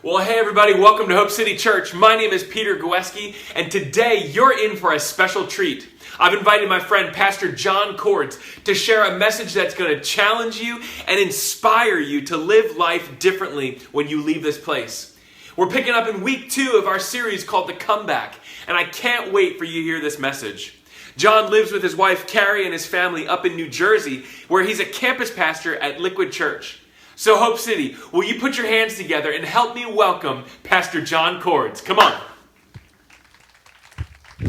Well, hey everybody, welcome to Hope City Church. My name is Peter Gweski, and today you're in for a special treat. I've invited my friend Pastor Jon Coords to share a message that's going to challenge you and inspire you to live life differently when you leave this place. We're picking up in week 2 of our series called The Comeback, and I can't wait for you to hear this message. Jon lives with his wife Carrie and his family up in New Jersey, where he's a campus pastor at Liquid Church. So Hope City, will you put your hands together and help me welcome Pastor Jon Coords? Come on.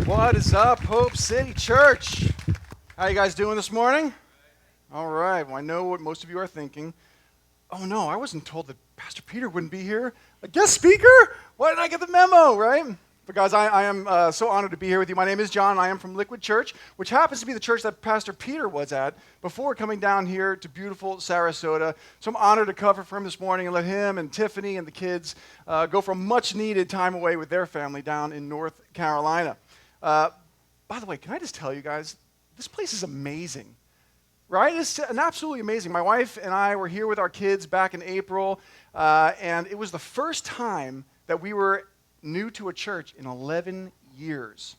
What is up, Hope City Church? How you guys doing this morning? All right. Well, I know what most of you are thinking. Oh no, I wasn't told that Pastor Peter wouldn't be here. A guest speaker? Why didn't I get the memo, right? But guys, I am so honored to be here with you. My name is Jon. I am from Liquid Church, which happens to be the church that Pastor Peter was at before coming down here to beautiful Sarasota. So I'm honored to cover for him this morning and let him and Tiffany and the kids go for a much-needed time away with their family down in North Carolina. By the way, can I just tell you guys, this place is amazing, right? It's absolutely amazing. My wife and I were here with our kids back in April, and it was the first time that we were new to a church in 11 years.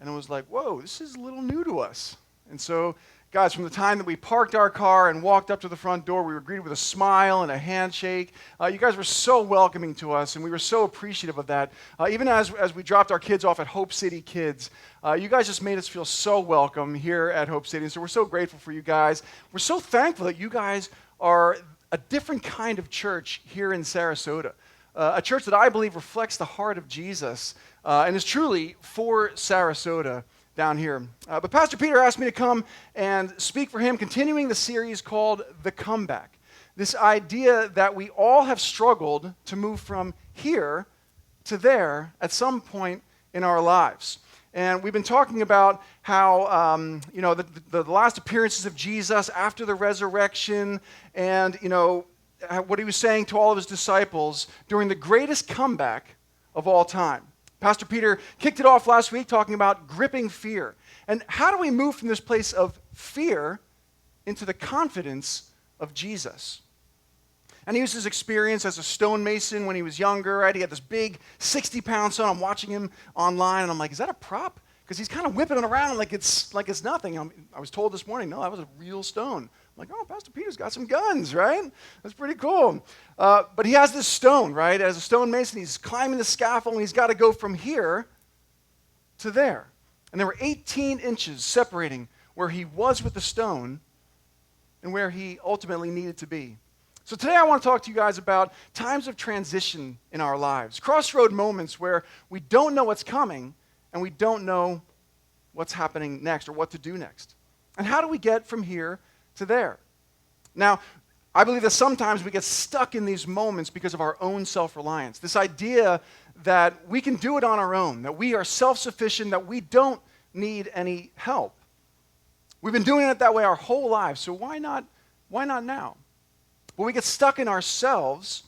And it was like, whoa, this is a little new to us. And so, guys, from the time that we parked our car and walked up to the front door, we were greeted with a smile and a handshake. You guys were so welcoming to us, and we were so appreciative of that. Even as we dropped our kids off at Hope City Kids, you guys just made us feel so welcome here at Hope City. And so we're so grateful for you guys. We're so thankful that you guys are a different kind of church here in Sarasota. A church that I believe reflects the heart of Jesus and is truly for Sarasota down here. But Pastor Peter asked me to come and speak for him, continuing the series called The Comeback. This idea that we all have struggled to move from here to there at some point in our lives. And we've been talking about how, the last appearances of Jesus after the resurrection and, what he was saying to all of his disciples during the greatest comeback of all time. Pastor Peter kicked it off last week talking about gripping fear. And how do we move from this place of fear into the confidence of Jesus? And he used his experience as a stonemason when he was younger, right? He had this big 60-pound stone. I'm watching him online, and I'm like, is that a prop? Because he's kind of whipping it around like it's nothing. I was told this morning, no, that was a real stone. I'm like, oh, Pastor Peter's got some guns, right? That's pretty cool. But he has this stone, right? As a stonemason, he's climbing the scaffold, and he's got to go from here to there. And there were 18 inches separating where he was with the stone and where he ultimately needed to be. So today I want to talk to you guys about times of transition in our lives, crossroad moments where we don't know what's coming and we don't know what's happening next or what to do next. And how do we get from here to there? Now, I believe that sometimes we get stuck in these moments because of our own self-reliance. This idea that we can do it on our own, that we are self-sufficient, that we don't need any help. We've been doing it that way our whole lives, so why not now? But we get stuck in ourselves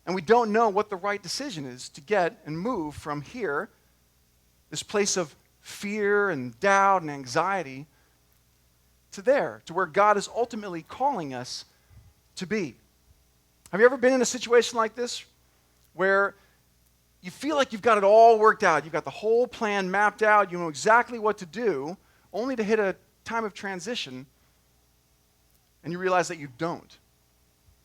and we don't know what the right decision is to get and move from here, this place of fear and doubt and anxiety, to there, to where God is ultimately calling us to be. Have you ever been in a situation like this where you feel like you've got it all worked out, you've got the whole plan mapped out, you know exactly what to do, only to hit a time of transition and you realize that you don't?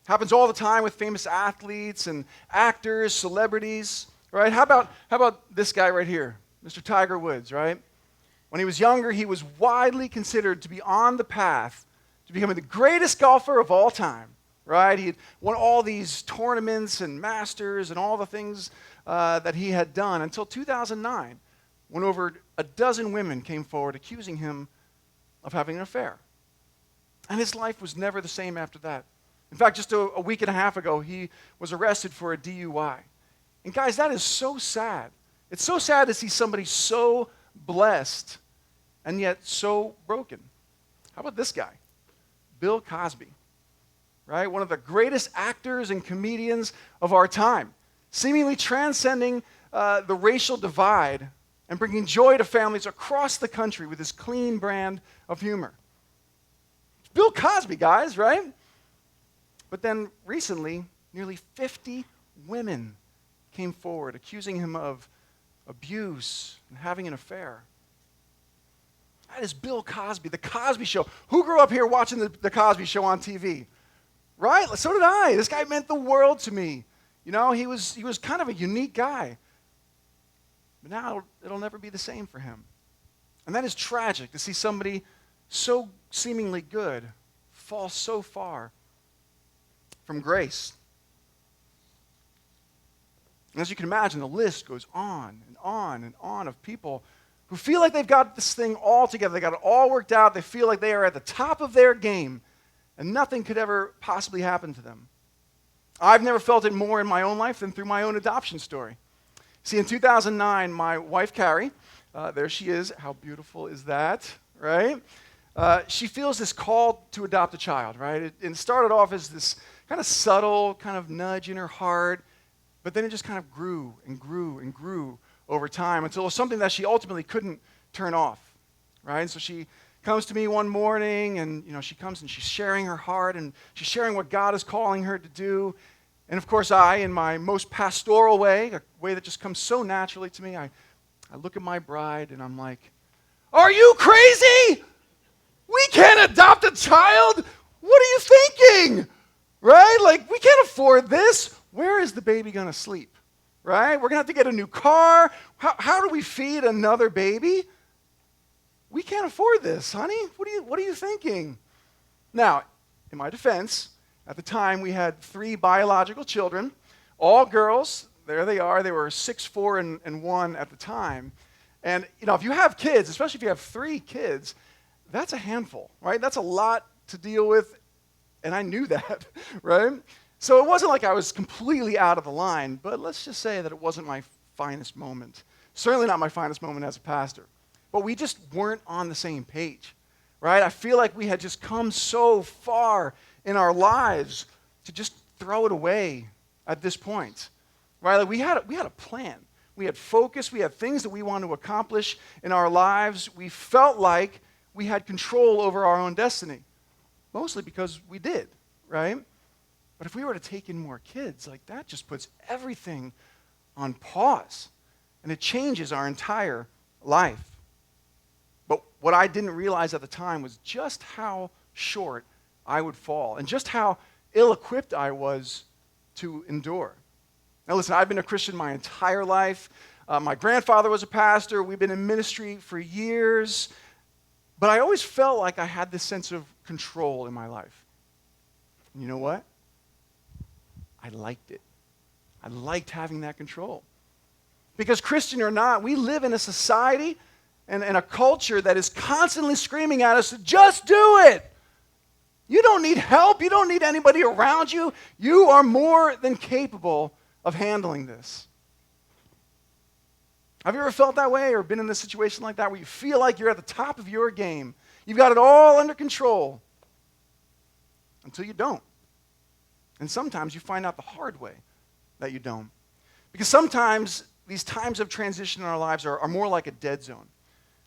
Happens all the time with famous athletes and actors, celebrities, right? How about this guy right here, Mr. Tiger Woods, right? When he was younger, he was widely considered to be on the path to becoming the greatest golfer of all time, right? He had won all these tournaments and masters and all the things that he had done until 2009, when over a dozen women came forward accusing him of having an affair. And his life was never the same after that. In fact, just a week and a half ago, he was arrested for a DUI. And guys, that is so sad. It's so sad to see somebody so blessed and yet so broken. How about this guy? Bill Cosby, right? One of the greatest actors and comedians of our time, seemingly transcending the racial divide and bringing joy to families across the country with his clean brand of humor. It's Bill Cosby, guys, right? But then recently, nearly 50 women came forward accusing him of abuse and having an affair. That is Bill Cosby, The Cosby Show. Who grew up here watching the Cosby Show on TV? Right? So did I. This guy meant the world to me. You know, he was kind of a unique guy. But now it'll never be the same for him. And that is tragic to see somebody so seemingly good fall so far from grace. And as you can imagine, the list goes on and on and on of people who feel like they've got this thing all together. They got it all worked out. They feel like they are at the top of their game, and nothing could ever possibly happen to them. I've never felt it more in my own life than through my own adoption story. See, in 2009, my wife, Carrie, there she is. How beautiful is that, right? She feels this call to adopt a child, right? It started off as this kind of subtle kind of nudge in her heart, but then it just kind of grew and grew and grew over time until it was something that she ultimately couldn't turn off, right? And so she comes to me one morning, and she comes and she's sharing her heart, and she's sharing what God is calling her to do. And of course, I, in my most pastoral way, a way that just comes so naturally to me, I look at my bride and I'm like, "Are you crazy? We can't adopt a child? What are you thinking?" Right? Like, we can't afford this. Where is the baby going to sleep? Right? We're going to have to get a new car. How do we feed another baby? We can't afford this, honey. What are you thinking? Now, in my defense, at the time we had 3 biological children, all girls. There they are. They were 6, 4, and 1 at the time. And if you have kids, especially if you have 3 kids, that's a handful, right? That's a lot to deal with, and I knew that, right? So it wasn't like I was completely out of the line, but let's just say that it wasn't my finest moment. Certainly not my finest moment as a pastor. But we just weren't on the same page, right? I feel like we had just come so far in our lives to just throw it away at this point, right? Like we had a plan. We had focus. We had things that we wanted to accomplish in our lives. We felt like we had control over our own destiny, mostly because we did, right? But if we were to take in more kids, like that just puts everything on pause, and it changes our entire life. But what I didn't realize at the time was just how short I would fall and just how ill-equipped I was to endure. Now listen, I've been a Christian my entire life. My grandfather was a pastor. We've been in ministry for years. But I always felt like I had this sense of control in my life. And you know what? I liked it. I liked having that control. Because Christian or not, we live in a society and a culture that is constantly screaming at us to just do it. You don't need help. You don't need anybody around you. You are more than capable of handling this. Have you ever felt that way or been in a situation like that where you feel like you're at the top of your game? You've got it all under control until you don't. And sometimes you find out the hard way that you don't. Because sometimes these times of transition in our lives are more like a dead zone.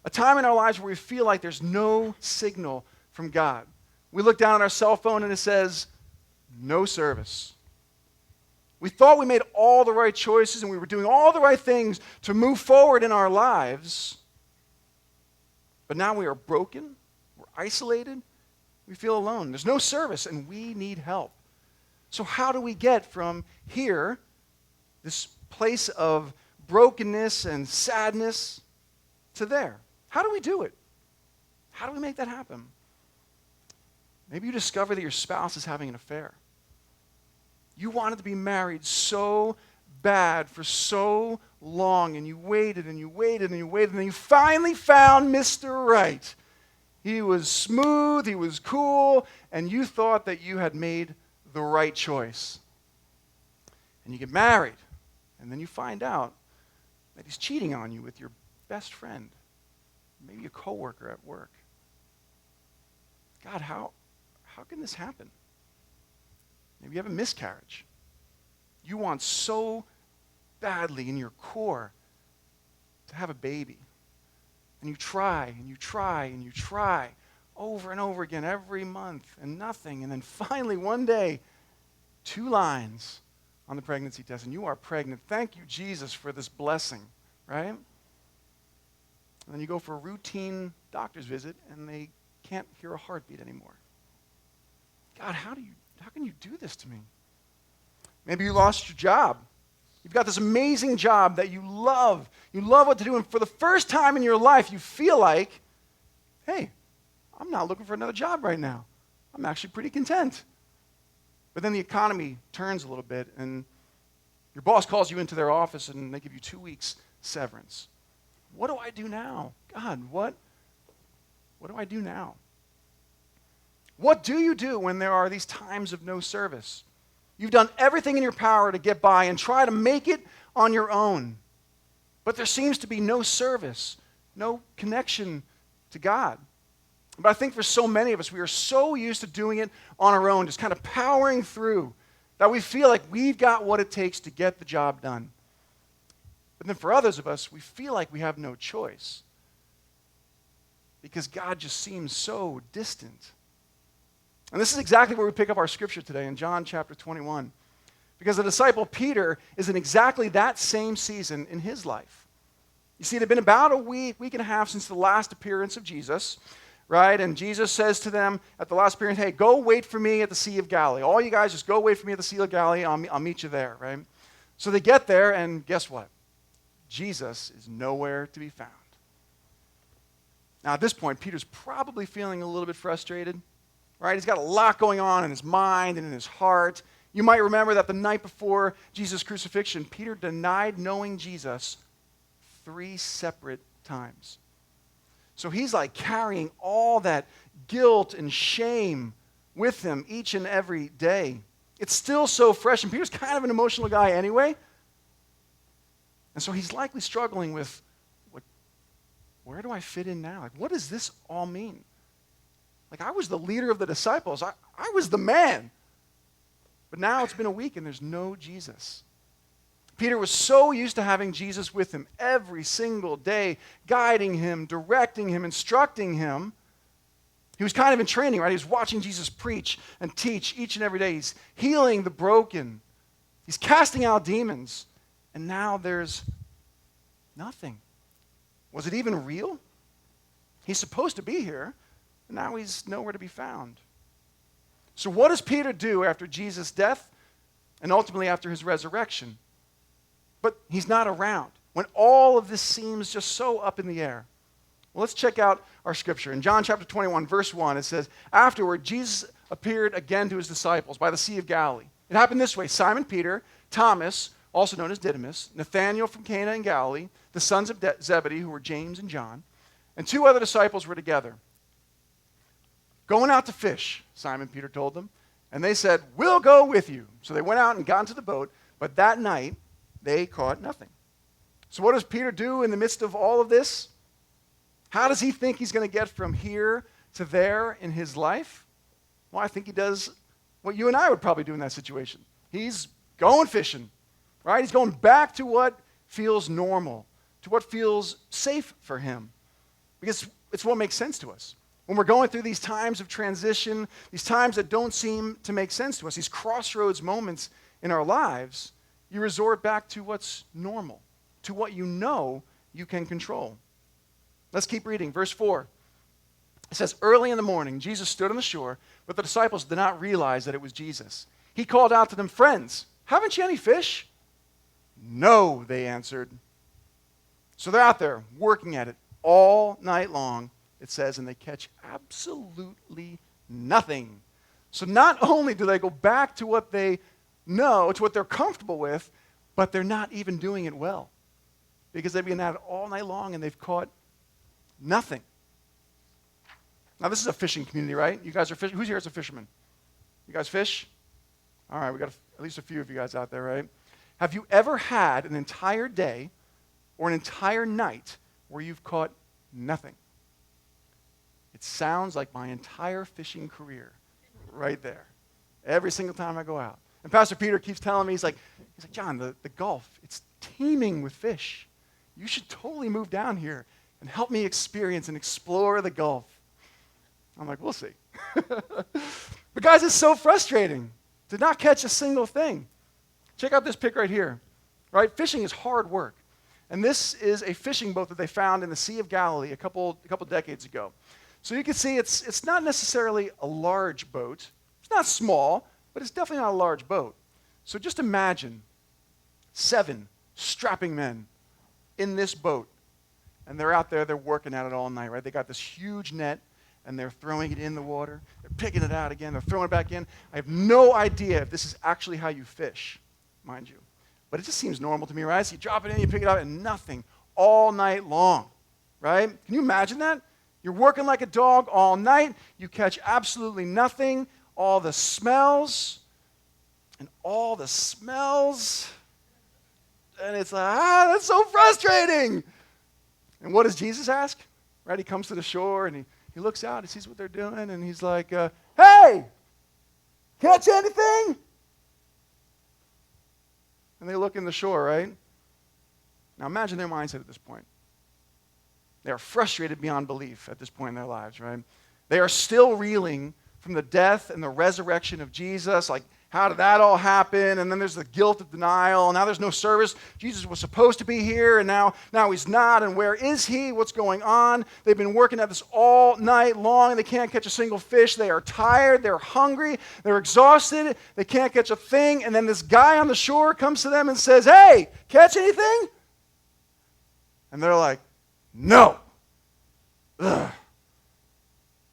A time in our lives where we feel like there's no signal from God. We look down at our cell phone and it says, no service. We thought we made all the right choices and we were doing all the right things to move forward in our lives. But now we are broken, we're isolated, we feel alone. There's no service and we need help. So how do we get from here, this place of brokenness and sadness, to there? How do we do it? How do we make that happen? Maybe you discover that your spouse is having an affair. You wanted to be married so bad for so long, and you waited and you waited and you waited, and then you finally found Mr. Right. He was smooth, he was cool, and you thought that you had made the right choice. And you get married, and then you find out that he's cheating on you with your best friend, maybe a coworker at work. God, how can this happen? Maybe you have a miscarriage. You want so badly in your core to have a baby. And you try, and you try, and you try over and over again every month, and nothing. And then finally one day, 2 lines on the pregnancy test and you are pregnant, thank you, Jesus, for this blessing, right? And then you go for a routine doctor's visit and they can't hear a heartbeat anymore. God, how can you do this to me? Maybe you lost your job. You've got this amazing job that you love. You love what to do, and for the first time in your life, you feel like, hey, I'm not looking for another job right now. I'm actually pretty content. But then the economy turns a little bit, and your boss calls you into their office, and they give you 2 weeks severance. What do I do now? God, what do I do now? What do you do when there are these times of no service? You've done everything in your power to get by and try to make it on your own. But there seems to be no service, no connection to God. But I think for so many of us, we are so used to doing it on our own, just kind of powering through, that we feel like we've got what it takes to get the job done. But then for others of us, we feel like we have no choice because God just seems so distant. And this is exactly where we pick up our scripture today in John chapter 21. Because the disciple Peter is in exactly that same season in his life. You see, it had been about a week and a half since the last appearance of Jesus, right? And Jesus says to them at the last appearance, hey, go wait for me at the Sea of Galilee. All you guys just go wait for me at the Sea of Galilee. I'll meet you there, right? So they get there, and guess what? Jesus is nowhere to be found. Now, at this point, Peter's probably feeling a little bit frustrated. Right? He's got a lot going on in his mind and in his heart. You might remember that the night before Jesus' crucifixion, Peter denied knowing Jesus 3 separate times. So he's like carrying all that guilt and shame with him each and every day. It's still so fresh, and Peter's kind of an emotional guy anyway. And so he's likely struggling with, where do I fit in now? Like, what does this all mean? Like, I was the leader of the disciples. I was the man. But now it's been a week and there's no Jesus. Peter was so used to having Jesus with him every single day, guiding him, directing him, instructing him. He was kind of in training, right? He was watching Jesus preach and teach each and every day. He's healing the broken. He's casting out demons. And now there's nothing. Was it even real? He's supposed to be here. Now he's nowhere to be found. So what does Peter do after Jesus' death and ultimately after his resurrection? But he's not around when all of this seems just so up in the air. Well, let's check out our scripture. In John chapter 21, verse 1, it says, afterward, Jesus appeared again to his disciples by the Sea of Galilee. It happened this way. Simon Peter, Thomas, also known as Didymus, Nathanael from Cana in Galilee, the sons of Zebedee, who were James and John, and 2 other disciples were together. Going out to fish, Simon Peter told them. And they said, we'll go with you. So they went out and got into the boat, but that night they caught nothing. So what does Peter do in the midst of all of this? How does he think he's going to get from here to there in his life? Well, I think he does what you and I would probably do in that situation. He's going fishing, right? He's going back to what feels normal, to what feels safe for him, because it's what makes sense to us. When we're going through these times of transition, these times that don't seem to make sense to us, these crossroads moments in our lives, you resort back to what's normal, to what you know you can control. Let's keep reading. Verse 4. It says, early in the morning, Jesus stood on the shore, but the disciples did not realize that it was Jesus. He called out to them, friends, haven't you any fish? No, they answered. So they're out there working at it all night long. It says, and they catch absolutely nothing. So not only do they go back to what they know, to what they're comfortable with, but they're not even doing it well. Because they've been at it all night long and they've caught nothing. Now this is a fishing community, right? You guys are fishing. Who's here as a fisherman? You guys fish? All right, we got at least a few of you guys out there, right? Have you ever had an entire day or an entire night where you've caught nothing? It sounds like my entire fishing career right there. Every single time I go out. And Pastor Peter keeps telling me, he's like, John, the Gulf, it's teeming with fish. You should totally move down here and help me experience and explore the Gulf. I'm like, we'll see. But guys, it's so frustrating to not catch a single thing. Check out this pic right here. Right? Fishing is hard work. And this is a fishing boat that they found in the Sea of Galilee a couple decades ago. So you can see it's not necessarily a large boat. It's not small, but it's definitely not a large boat. So just imagine 7 strapping men in this boat. And they're out there, they're working at it all night, right? They got this huge net, and they're throwing it in the water. They're picking it out again. They're throwing it back in. I have no idea if this is actually how you fish, mind you. But it just seems normal to me, right? So you drop it in, you pick it up, and nothing all night long, right? Can you imagine that? You're working like a dog all night. You catch absolutely nothing. All the smells. And it's like, that's so frustrating. And what does Jesus ask? Right? He comes to the shore, and he looks out, he sees what they're doing, and he's like, hey, catch anything? And they look in the shore, right? Now imagine their mindset at this point. They are frustrated beyond belief at this point in their lives, right? They are still reeling from the death and the resurrection of Jesus. Like, how did that all happen? And then there's the guilt of denial. And now there's no service. Jesus was supposed to be here, and now he's not. And where is he? What's going on? They've been working at this all night long, and they can't catch a single fish. They are tired. They're hungry. They're exhausted. They can't catch a thing. And then this guy on the shore comes to them and says, hey, catch anything? And they're like, no. Ugh.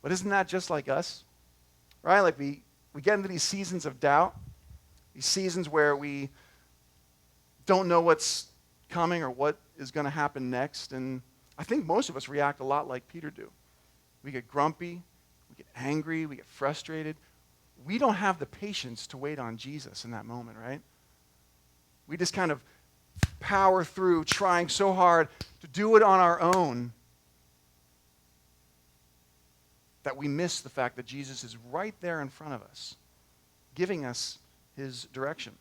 But isn't that just like us? Right? Like we get into these seasons of doubt, these seasons where we don't know what's coming or what is going to happen next. And I think most of us react a lot like Peter do. We get grumpy, we get angry, we get frustrated. We don't have the patience to wait on Jesus in that moment, right? We just kind of power through trying so hard to do it on our own that we miss the fact that Jesus is right there in front of us, giving us his direction.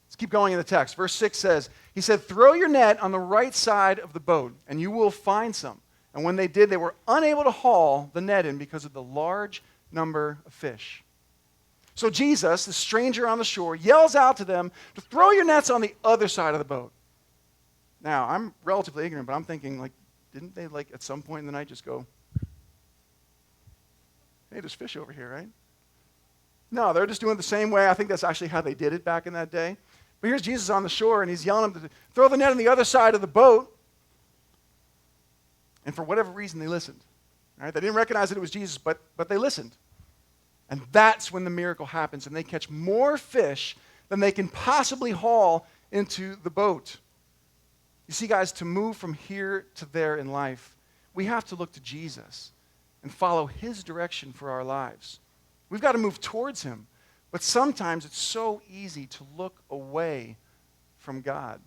Let's keep going in the text. Verse 6 says, he said, throw your net on the right side of the boat, and you will find some. And when they did, they were unable to haul the net in because of the large number of fish. So Jesus, the stranger on the shore, yells out to them to throw your nets on the other side of the boat. Now, I'm relatively ignorant, but I'm thinking, like, didn't they, like, at some point in the night just go, hey, there's fish over here, right? No, they're just doing it the same way. I think that's actually how they did it back in that day. But here's Jesus on the shore, and he's yelling at them to throw the net on the other side of the boat. And for whatever reason, they listened. Right? They didn't recognize that it was Jesus, but they listened. And that's when the miracle happens, and they catch more fish than they can possibly haul into the boat. You see, guys, to move from here to there in life, we have to look to Jesus and follow his direction for our lives. We've got to move towards him. But sometimes it's so easy to look away from God.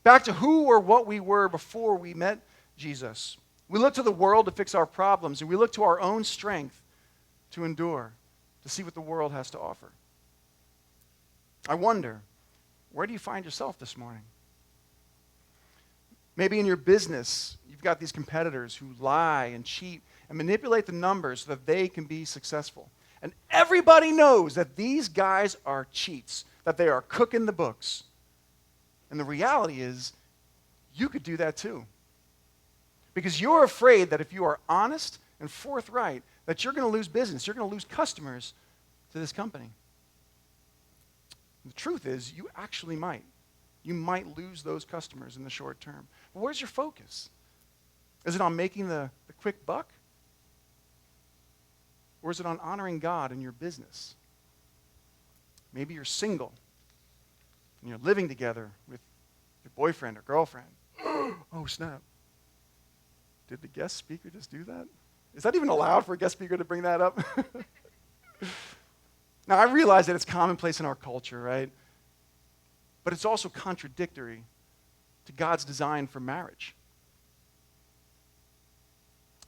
Back to who or what we were before we met Jesus. We look to the world to fix our problems, and we look to our own strength to endure, to see what the world has to offer. I wonder, where do you find yourself this morning? Maybe in your business, you've got these competitors who lie and cheat and manipulate the numbers so that they can be successful. And everybody knows that these guys are cheats, that they are cooking the books. And the reality is, you could do that too. Because you're afraid that if you are honest and forthright, that you're going to lose business, you're going to lose customers to this company. And the truth is, you actually might. You might lose those customers in the short term. But where's your focus? Is it on making the quick buck? Or is it on honoring God in your business? Maybe you're single and you're living together with your boyfriend or girlfriend. Oh, snap. Did the guest speaker just do that? Is that even allowed for a guest speaker to bring that up? Now, I realize that it's commonplace in our culture, right? But it's also contradictory to God's design for marriage.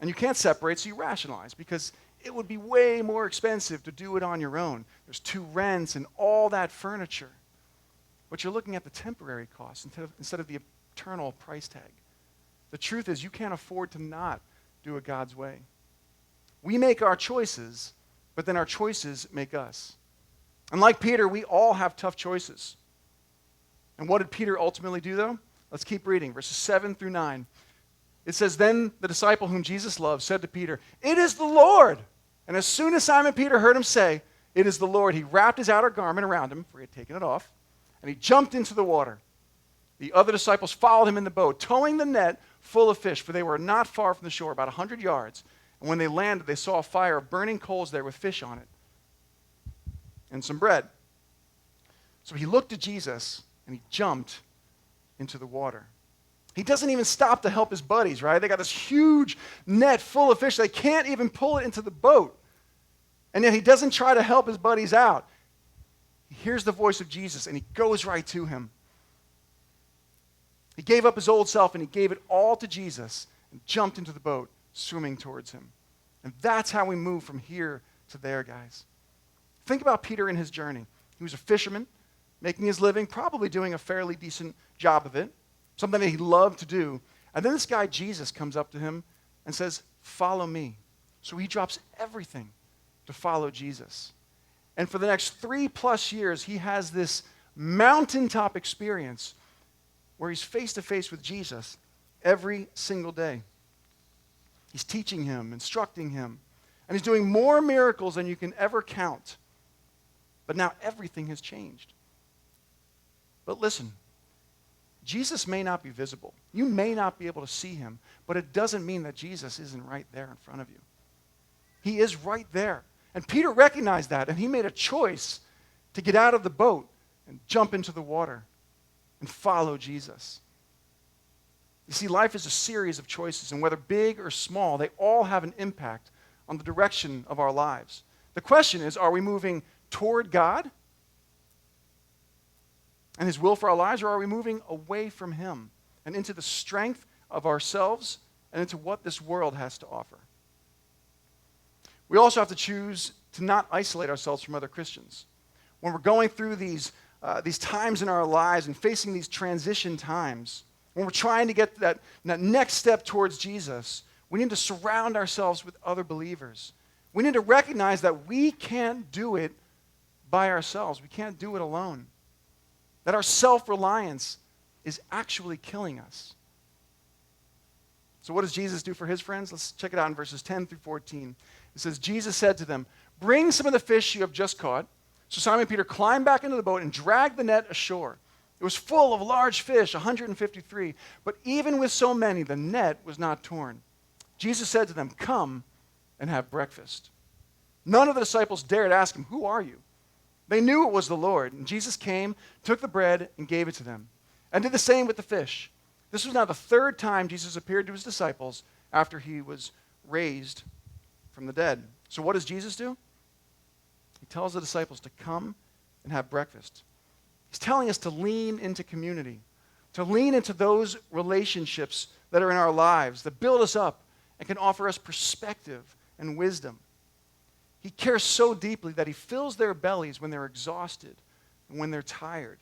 And you can't separate, so you rationalize, because it would be way more expensive to do it on your own. There's 2 rents and all that furniture. But you're looking at the temporary cost instead of the eternal price tag. The truth is, you can't afford to not do it God's way. We make our choices, but then our choices make us. And like Peter, we all have tough choices. And what did Peter ultimately do, though? Let's keep reading, verses 7 through 9. It says, "Then the disciple whom Jesus loved said to Peter, 'It is the Lord.' And as soon as Simon Peter heard him say, 'It is the Lord,' he wrapped his outer garment around him, for he had taken it off, and he jumped into the water. The other disciples followed him in the boat, towing the net full of fish, for they were not far from the shore, about 100 yards. And when they landed, they saw a fire of burning coals there with fish on it and some bread. So he looked at Jesus, and he jumped into the water." He doesn't even stop to help his buddies, right? They got this huge net full of fish. They can't even pull it into the boat. And yet he doesn't try to help his buddies out. He hears the voice of Jesus, and he goes right to him. He gave up his old self, and he gave it all to Jesus and jumped into the boat, swimming towards him. And that's how we move from here to there, guys. Think about Peter in his journey. He was a fisherman, making his living, probably doing a fairly decent job of it, something that he loved to do. And then this guy, Jesus, comes up to him and says, "Follow me." So he drops everything to follow Jesus. And for the next 3+ years, he has this mountaintop experience where he's face to face with Jesus every single day. He's teaching him, instructing him, and he's doing more miracles than you can ever count. But now everything has changed. But listen, Jesus may not be visible. You may not be able to see him, but it doesn't mean that Jesus isn't right there in front of you. He is right there. And Peter recognized that, and he made a choice to get out of the boat and jump into the water and follow Jesus. You see, life is a series of choices, and whether big or small, they all have an impact on the direction of our lives. The question is, are we moving toward God and his will for our lives, or are we moving away from him and into the strength of ourselves and into what this world has to offer? We also have to choose to not isolate ourselves from other Christians. When we're going through these times in our lives and facing these transition times, when we're trying to get that next step towards Jesus, we need to surround ourselves with other believers. We need to recognize that we can't do it by ourselves. We can't do it alone. That our self-reliance is actually killing us. So what does Jesus do for his friends? Let's check it out in verses 10 through 14. It says, "Jesus said to them, 'Bring some of the fish you have just caught.' So Simon Peter climbed back into the boat and dragged the net ashore. It was full of large fish, 153. But even with so many, the net was not torn. Jesus said to them, 'Come and have breakfast.' None of the disciples dared ask him, 'Who are you?' They knew it was the Lord. And Jesus came, took the bread, and gave it to them, and did the same with the fish. This was now the third time Jesus appeared to his disciples after he was raised from the dead. So what does Jesus do? He tells the disciples to come and have breakfast. He's telling us to lean into community, to lean into those relationships that are in our lives, that build us up and can offer us perspective and wisdom. He cares so deeply that he fills their bellies when they're exhausted and when they're tired.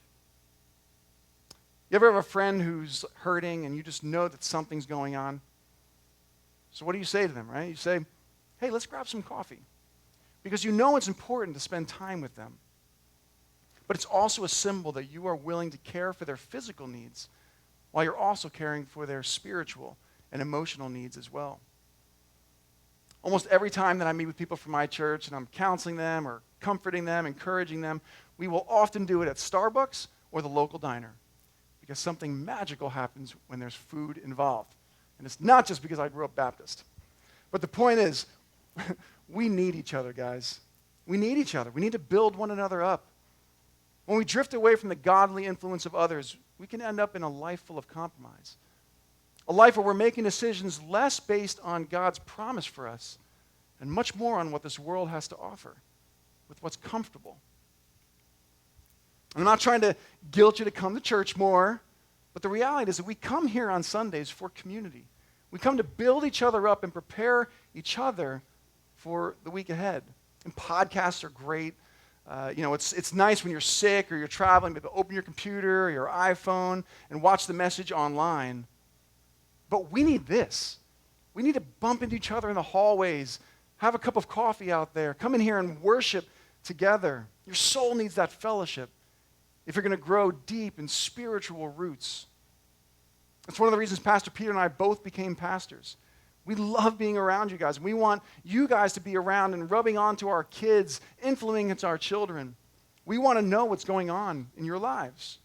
You ever have a friend who's hurting and you just know that something's going on? So what do you say to them, right? You say, "Hey, let's grab some coffee." Because you know it's important to spend time with them. But it's also a symbol that you are willing to care for their physical needs while you're also caring for their spiritual and emotional needs as well. Almost every time that I meet with people from my church and I'm counseling them or comforting them, encouraging them, we will often do it at Starbucks or the local diner because something magical happens when there's food involved. And it's not just because I grew up Baptist. But the point is, we need each other, guys. We need each other. We need to build one another up. When we drift away from the godly influence of others, we can end up in a life full of compromise. A life where we're making decisions less based on God's promise for us and much more on what this world has to offer, with what's comfortable. I'm not trying to guilt you to come to church more, but the reality is that we come here on Sundays for community. We come to build each other up and prepare each other for the week ahead. And podcasts are great. It's nice when you're sick or you're traveling to open your computer or your iPhone and watch the message online. But we need this. We need to bump into each other in the hallways, have a cup of coffee out there, come in here and worship together. Your soul needs that fellowship if you're going to grow deep in spiritual roots. That's one of the reasons Pastor Peter and I both became pastors. We love being around you guys. And we want you guys to be around and rubbing onto our kids, influencing our children. We want to know what's going on in your lives.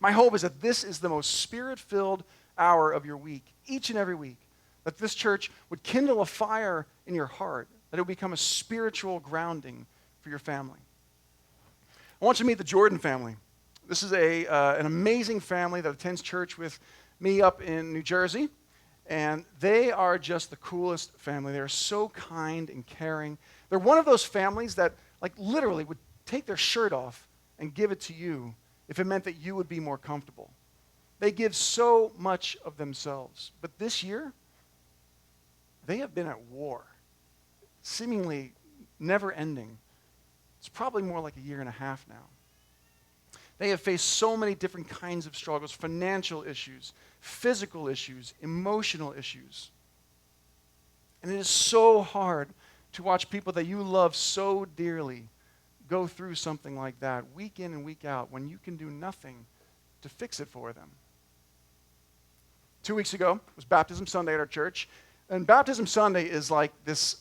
My hope is that this is the most spirit-filled hour of your week, each and every week, that this church would kindle a fire in your heart, that it would become a spiritual grounding for your family. I want you to meet the Jordan family. This is an amazing family that attends church with me up in New Jersey, and they are just the coolest family. They're so kind and caring. They're one of those families that, like, literally would take their shirt off and give it to you if it meant that you would be more comfortable. They give so much of themselves. But this year, they have been at war, seemingly never ending. It's probably more like a year and a half now. They have faced so many different kinds of struggles, financial issues, physical issues, emotional issues. And it is so hard to watch people that you love so dearly go through something like that week in and week out when you can do nothing to fix it for them. 2 weeks ago was Baptism Sunday at our church. And Baptism Sunday is like this,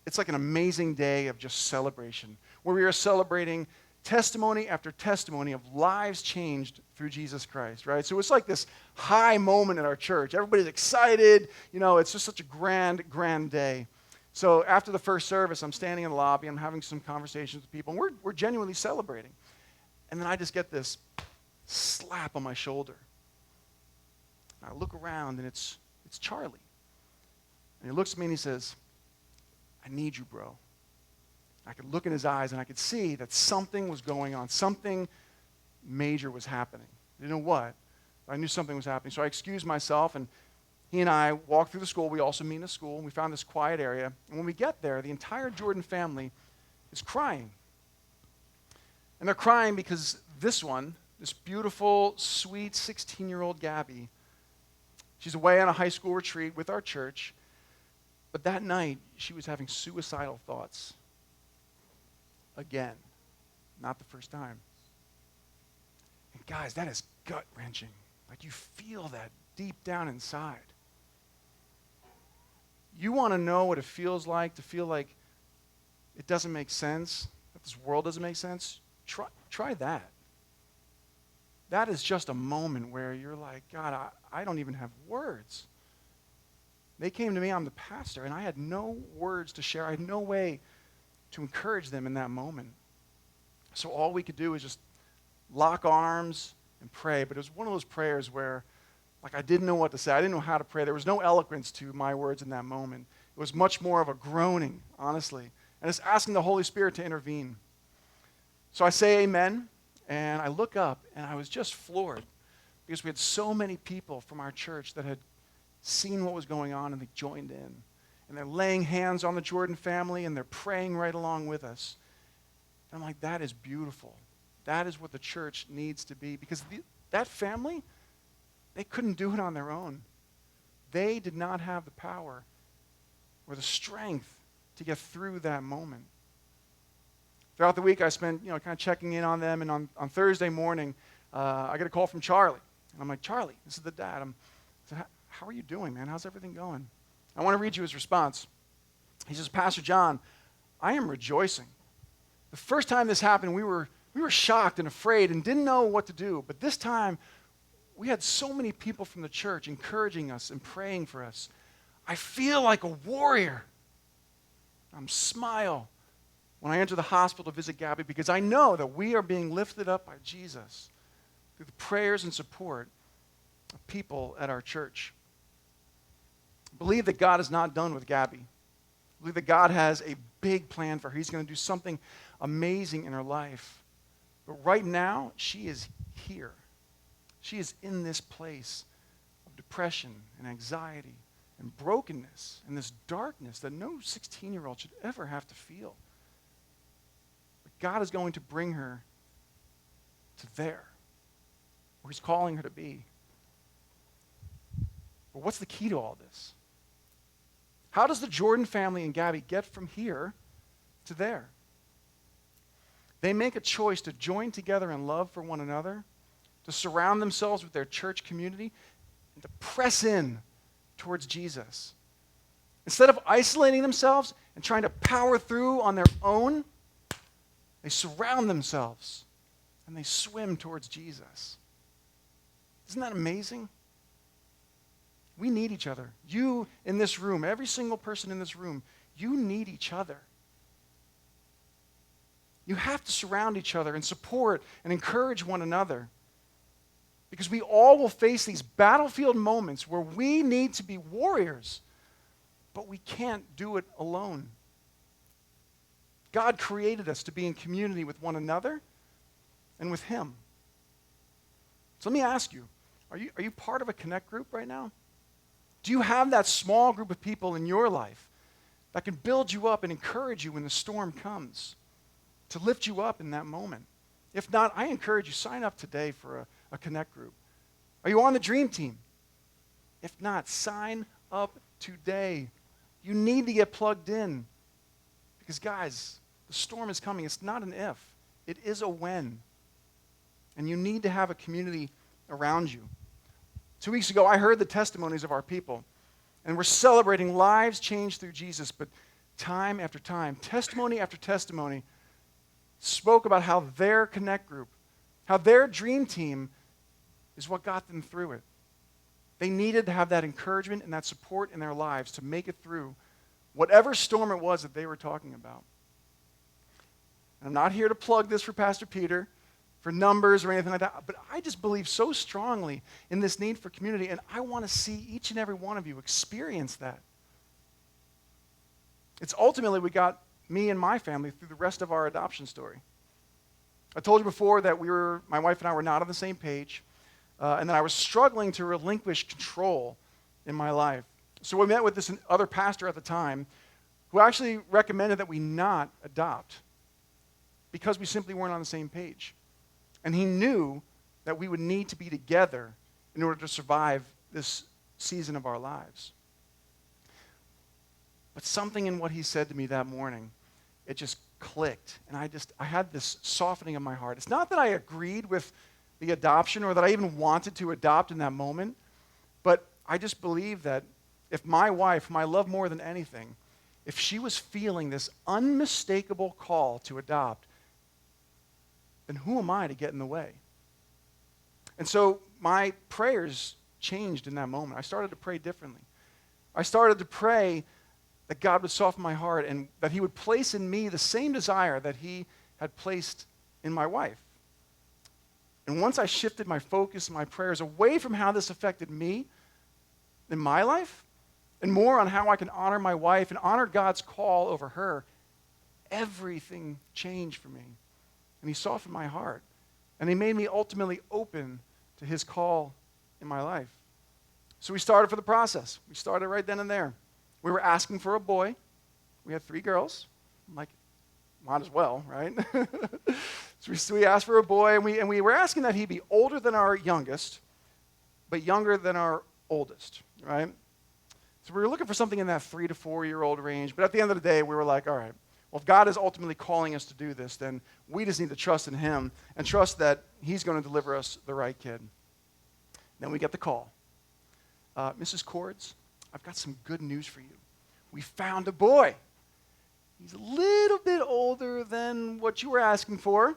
it's like an amazing day of just celebration, where we are celebrating testimony after testimony of lives changed through Jesus Christ, right? So it's like this high moment at our church. Everybody's excited. You know, it's just such a grand, grand day. So after the first service, I'm standing in the lobby. I'm having some conversations with people, and we're genuinely celebrating. And then I just get this slap on my shoulder. And I look around, and it's Charlie. And he looks at me and he says, "I need you, bro." I could look in his eyes, and I could see that something was going on. Something major was happening. I didn't know what, but I knew something was happening. So I excused myself, and he and I walked through the school. We also meet in a school, and we found this quiet area. And when we get there, the entire Jordan family is crying. And they're crying because this beautiful, sweet 16-year-old Gabby, she's away on a high school retreat with our church, but that night, she was having suicidal thoughts. Again, not the first time. And guys, that is gut-wrenching. Like, you feel that deep down inside. You want to know what it feels like to feel like it doesn't make sense, that this world doesn't make sense? Try that. That is just a moment where you're like, God, I don't even have words. They came to me, I'm the pastor, and I had no words to share. I had no way to encourage them in that moment. So all we could do was just lock arms and pray. But it was one of those prayers where, like, I didn't know what to say. I didn't know how to pray. There was no eloquence to my words in that moment. It was much more of a groaning, honestly. And it's asking the Holy Spirit to intervene. So I say amen, and I look up, and I was just floored because we had so many people from our church that had seen what was going on, and they joined in. And they're laying hands on the Jordan family, and they're praying right along with us. And I'm like, that is beautiful. That is what the church needs to be. Because that family, they couldn't do it on their own. They did not have the power or the strength to get through that moment. Throughout the week, I spent, kind of checking in on them. And on Thursday morning, I get a call from Charlie. And I'm like, Charlie, this is the dad. I said, how are you doing, man? How's everything going? I want to read you his response. He says, Pastor John, I am rejoicing. The first time this happened, we were shocked and afraid and didn't know what to do. But this time, we had so many people from the church encouraging us and praying for us. I feel like a warrior. I'm smile when I enter the hospital to visit Gabby because I know that we are being lifted up by Jesus through the prayers and support of people at our church. Believe that God is not done with Gabby. Believe that God has a big plan for her. He's going to do something amazing in her life. But right now, she is here. She is in this place of depression and anxiety and brokenness and this darkness that no 16-year-old should ever have to feel. But God is going to bring her to there, where He's calling her to be. But what's the key to all this? How does the Jordan family and Gabby get from here to there? They make a choice to join together in love for one another, to surround themselves with their church community, and to press in towards Jesus. Instead of isolating themselves and trying to power through on their own, they surround themselves and they swim towards Jesus. Isn't that amazing? We need each other. You in this room, every single person in this room, you need each other. You have to surround each other and support and encourage one another. Because we all will face these battlefield moments where we need to be warriors, but we can't do it alone. God created us to be in community with one another and with Him. So let me ask you, are you part of a Connect group right now? Do you have that small group of people in your life that can build you up and encourage you when the storm comes, to lift you up in that moment? If not, I encourage you, sign up today for a Connect group. Are you on the dream team? If not, sign up today. You need to get plugged in. Because guys, the storm is coming. It's not an if. It is a when. And you need to have a community around you. 2 weeks ago, I heard the testimonies of our people. And we're celebrating lives changed through Jesus. But time after time, testimony after testimony, spoke about how their Connect group, how their dream team is what got them through it. They needed to have that encouragement and that support in their lives to make it through whatever storm it was that they were talking about. And I'm not here to plug this for Pastor Peter, for numbers or anything like that, but I just believe so strongly in this need for community, and I want to see each and every one of you experience that. It's ultimately what got me and my family through the rest of our adoption story. I told you before that my wife and I were not on the same page, and that I was struggling to relinquish control in my life. So we met with this other pastor at the time who actually recommended that we not adopt because we simply weren't on the same page. And he knew that we would need to be together in order to survive this season of our lives. But something in what he said to me that morning, it just clicked. And I had this softening of my heart. It's not that I agreed with the adoption or that I even wanted to adopt in that moment, but I just believe that if my wife, whom I love more than anything, if she was feeling this unmistakable call to adopt, then who am I to get in the way? And so my prayers changed in that moment. I started to pray differently. I started to pray that God would soften my heart and that He would place in me the same desire that He had placed in my wife. And once I shifted my focus and my prayers away from how this affected me in my life and more on how I can honor my wife and honor God's call over her, everything changed for me. And He softened my heart. And He made me ultimately open to His call in my life. So we started for the process. We started right then and there. We were asking for a boy. We had 3 girls. I'm like, might as well, right? So we asked for a boy, and we were asking that he be older than our youngest, but younger than our oldest, right? So we were looking for something in that 3 to 4 year old range, but at the end of the day, we were like, all right, well, if God is ultimately calling us to do this, then we just need to trust in Him and trust that He's going to deliver us the right kid. Then we get the call. Mrs. Coords, I've got some good news for you. We found a boy. He's a little bit older than what you were asking for,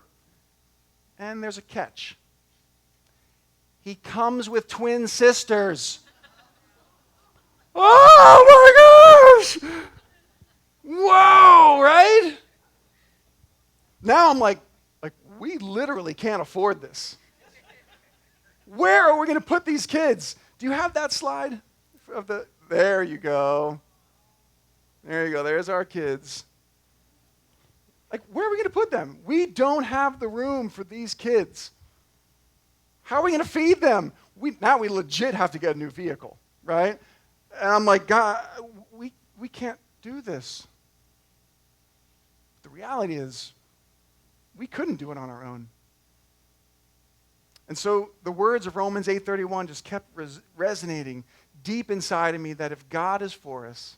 and there's a catch. He comes with twin sisters. Oh my gosh! Whoa, right? Now I'm like, we literally can't afford this. Where are we going to put these kids? Do you have that slide? There you go. There you go. There's our kids. Like, where are we going to put them? We don't have the room for these kids. How are we going to feed them? Now we legit have to get a new vehicle, right? And I'm like, God, we can't do this. The reality is, we couldn't do it on our own. And so the words of Romans 8:31 just kept resonating deep inside of me that if God is for us,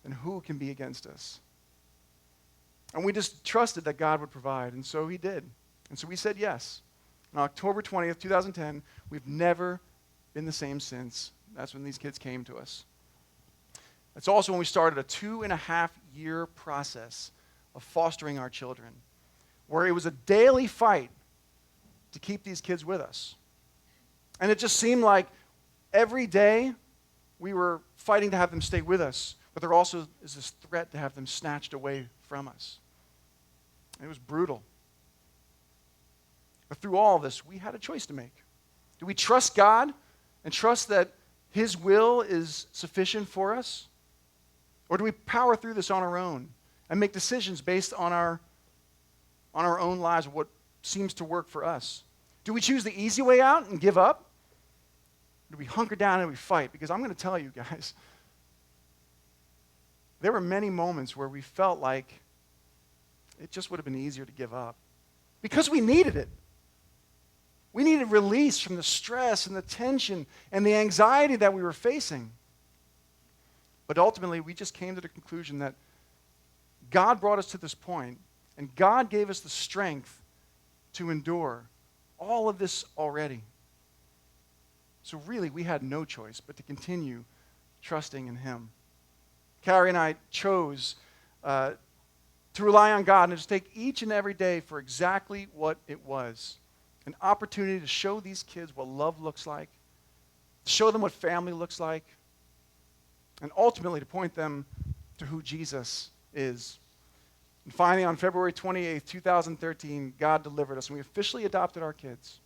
then who can be against us? And we just trusted that God would provide, and so he did. And so we said yes. On October 20th, 2010, we've never been the same since. That's when these kids came to us. It's also when we started a 2.5-year process of fostering our children, where it was a daily fight to keep these kids with us. And it just seemed like every day we were fighting to have them stay with us, but there also is this threat to have them snatched away from us. It was brutal. But through all of this, we had a choice to make. Do we trust God and trust that his will is sufficient for us? Or do we power through this on our own and make decisions based on our own lives, what seems to work for us? Do we choose the easy way out and give up? Or do we hunker down and we fight? Because I'm going to tell you guys, there were many moments where we felt like it just would have been easier to give up because we needed it. We needed release from the stress and the tension and the anxiety that we were facing. But ultimately, we just came to the conclusion that God brought us to this point, and God gave us the strength to endure all of this already. So really, we had no choice but to continue trusting in him. Carrie and I chose to rely on God and just take each and every day for exactly what it was. An opportunity to show these kids what love looks like, to show them what family looks like, and ultimately to point them to who Jesus is. And finally, on February 28th, 2013, God delivered us, and we officially adopted our kids.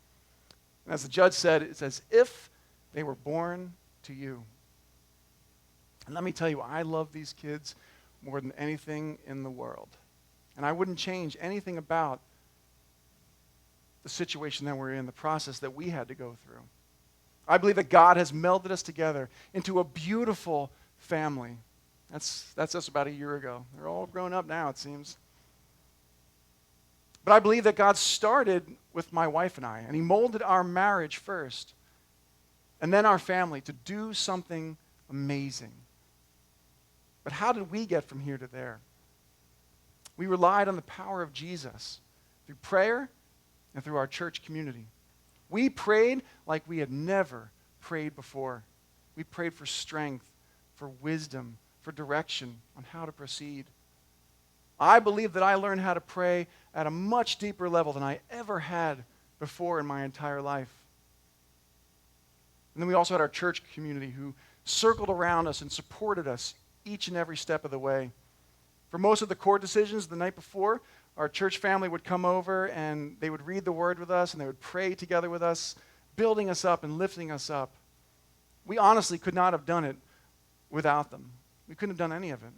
And as the judge said, it's as if they were born to you. And let me tell you, I love these kids more than anything in the world. And I wouldn't change anything about the situation that we're in, the process that we had to go through. I believe that God has melded us together into a beautiful family. That's us about a year ago. They're all grown up now, it seems. But I believe that God started with my wife and I, and he molded our marriage first, and then our family to do something amazing. But how did we get from here to there? We relied on the power of Jesus through prayer and through our church community. We prayed like we had never prayed before. We prayed for strength, for wisdom, for direction on how to proceed. I believe that I learned how to pray at a much deeper level than I ever had before in my entire life. And then we also had our church community who circled around us and supported us each and every step of the way. For most of the court decisions the night before, our church family would come over and they would read the word with us and they would pray together with us, building us up and lifting us up. We honestly could not have done it without them. We couldn't have done any of it.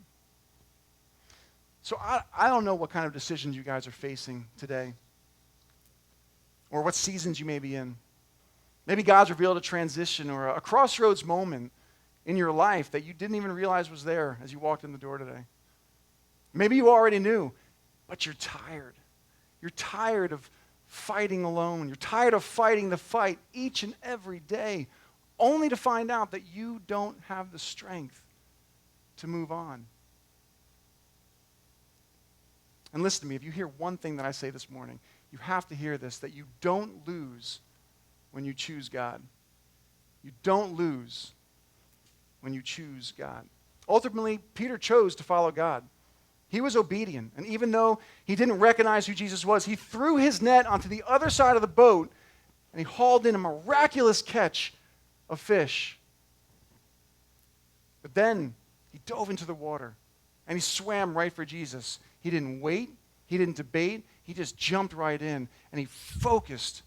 So I don't know what kind of decisions you guys are facing today or what seasons you may be in. Maybe God's revealed a transition or a crossroads moment in your life that you didn't even realize was there as you walked in the door today. Maybe you already knew, but you're tired. You're tired of fighting alone. You're tired of fighting the fight each and every day, only to find out that you don't have the strength to move on. And listen to me, if you hear one thing that I say this morning, you have to hear this, that you don't lose when you choose God. You don't lose when you choose God. Ultimately, Peter chose to follow God. He was obedient, and even though he didn't recognize who Jesus was, he threw his net onto the other side of the boat, and he hauled in a miraculous catch of fish. But then he dove into the water, and he swam right for Jesus. He didn't wait. He didn't debate. He just jumped right in, and he focused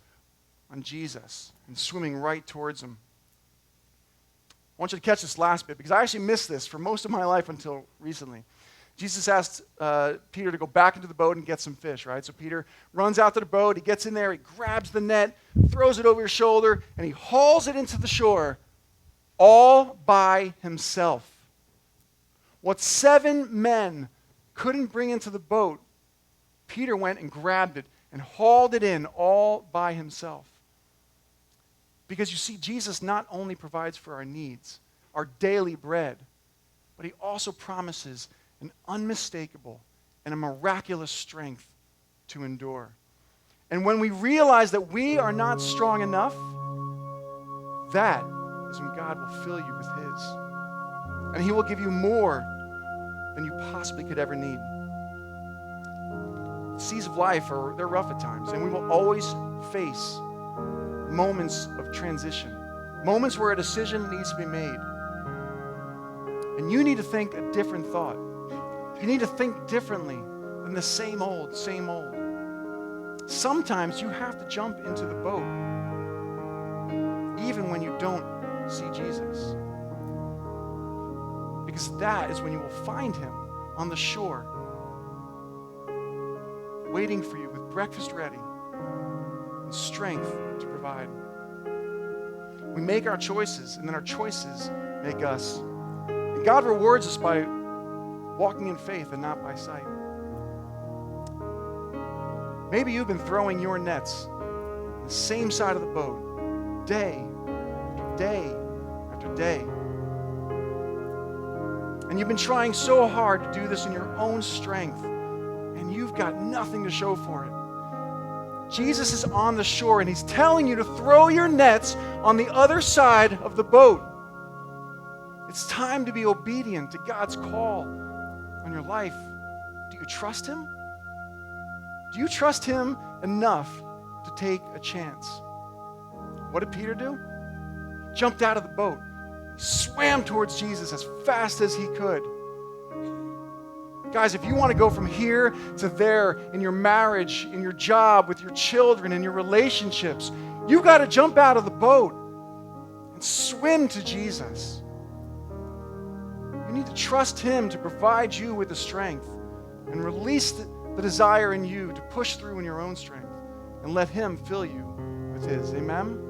on Jesus and swimming right towards him. I want you to catch this last bit, because I actually missed this for most of my life until recently. Jesus asked Peter to go back into the boat and get some fish, right? So Peter runs out to the boat, he gets in there, he grabs the net, throws it over his shoulder, and he hauls it into the shore all by himself. What 7 men couldn't bring into the boat, Peter went and grabbed it and hauled it in all by himself. Because you see, Jesus not only provides for our needs, our daily bread, but he also promises an unmistakable and a miraculous strength to endure. And when we realize that we are not strong enough, that is when God will fill you with His. And He will give you more than you possibly could ever need. The seas of life they're rough at times, and we will always face moments of transition, moments where a decision needs to be made. And you need to think a different thought. You need to think differently than the same old, same old. Sometimes you have to jump into the boat, even when you don't see Jesus. Because that is when you will find Him on the shore, waiting for you with breakfast ready and strength to provide. We make our choices, and then our choices make us. And God rewards us by walking in faith and not by sight. Maybe you've been throwing your nets on the same side of the boat, day after day after day. And you've been trying so hard to do this in your own strength, and you've got nothing to show for it. Jesus is on the shore, and He's telling you to throw your nets on the other side of the boat. It's time to be obedient to God's call on your life. Do you trust Him? Do you trust Him enough to take a chance? What did Peter do? He jumped out of the boat. He swam towards Jesus as fast as he could. Guys, if you want to go from here to there in your marriage, in your job, with your children, in your relationships, you've got to jump out of the boat and swim to Jesus. You need to trust Him to provide you with the strength and release the desire in you to push through in your own strength and let Him fill you with His. Amen?